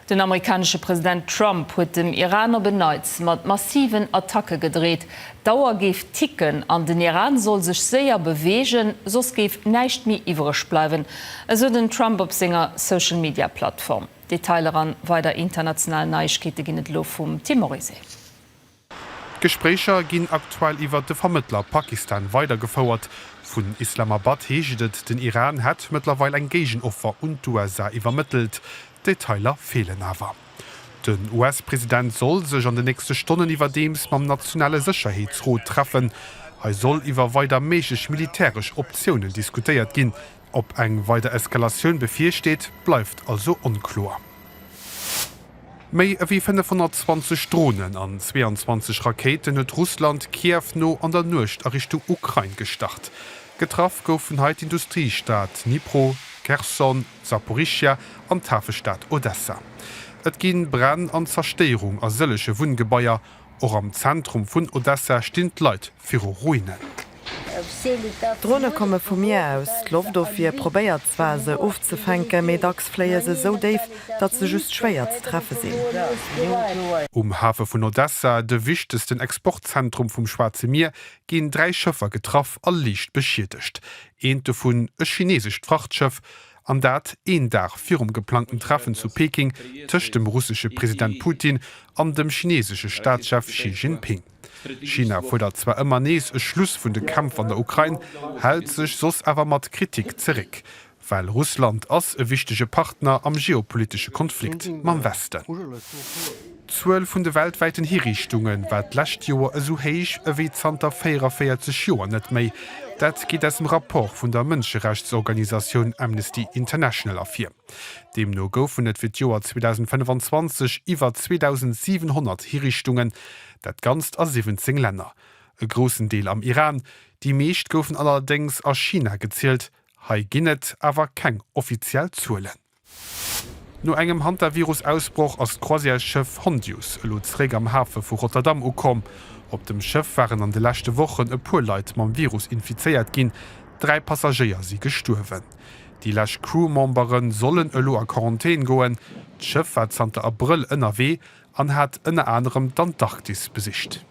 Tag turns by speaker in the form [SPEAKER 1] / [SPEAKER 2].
[SPEAKER 1] Den amerikanische Präsident Trump huet dem Iraner beneiz mat massiven Attacke gedreht. Dauer geef ticken an den Iran soll sech séier bewegen, sos geef neicht mi iwrech bleiwen. eso den Trump op Singer Social Media Plattform. Detailer an weiter internationalen Neichkete ginnet lo vum Timorise.
[SPEAKER 2] Gesprächer ginn aktuell iwwer de Vermittler Pakistan weitergefauert. Vun Islamabad heeget den Iran hat mittlerweile ein Gegenopfer und USA übermittelt. Detailer fehlen aber. Den US-Präsident soll sich an den nächsten Stunden überdems beim nationale Sicherheitsrat treffen. Er soll über weiter militärische Optionen diskutiert gehen. Ob eng weiter Eskalation befürchtet, bleibt also unklar. Mehr wie 520 Drohnen an 22 Raketen hat Russland Kiew no an der Nucht Richtung Ukraine gestartet. Getroffen goufen heute Industriestadt Dnipro, Kherson, Saporischschja an Hafenstadt Odessa. Et ginn Brand an Zerstörung a sëllesche Wohngebäier, och am Zentrum vun Odessa stinnt Leiit fir Ruinen.
[SPEAKER 3] Drohne komme vu mir aus. Lofdofir probéiert zwar se ofzefänke, méi dacks fléie se so déif, dat se just schwéier ze treffe sinn.
[SPEAKER 2] Hafe vun Odessa, de wichtesten Exportzentrum vum Schwarze Meer, ginn 3 Schëffer getraff all liicht beschiertecht. Eente vun e chinesescht Frachtschëff, an dat een Dach virum geplanten Treffen zu Peking tëcht dem russische Präsident Putin an dem chinesesche Staatschef Xi Jinping. China fordert zwar immer nees e Schluss vun de Kampf an der Ukraine, hält sech sos awer mat Kritik zerrick, weil Russland ass e wichtige Partner am geopolitische Konflikt mam Westen. 12 vun de weltweiten Hinrichtungen wat lächt Joer eso héich ewéi Zter 44 Joer net méi. Dat geht aus dem Rapport vun der Mënscherechtsorganisation Amnesty International afir. Demno goufen et fir Joer 2025 iwwer 2700 Hinrichtungen, dat ganz a 17 Länder. E grossen Deel am Iran, die meescht goufen allerdings a China gezielt, hai ginnet awer keng offiziell zuelen. No engem Hantavirusausbruch ass Croisièrschiff Hondius loträg am Hafe vu Rotterdam ukom. Op dem Schiff waren an de lechte Wochen e puer Leiit mam Virus infizeiert ginn, 3 Passagier sie gesturwen. Die Läch Crewmemberen sollen ëlo a Quarantän goen, d'Schiff war Zter April ënnerW an hat ënne anderem d'Antarktis besicht.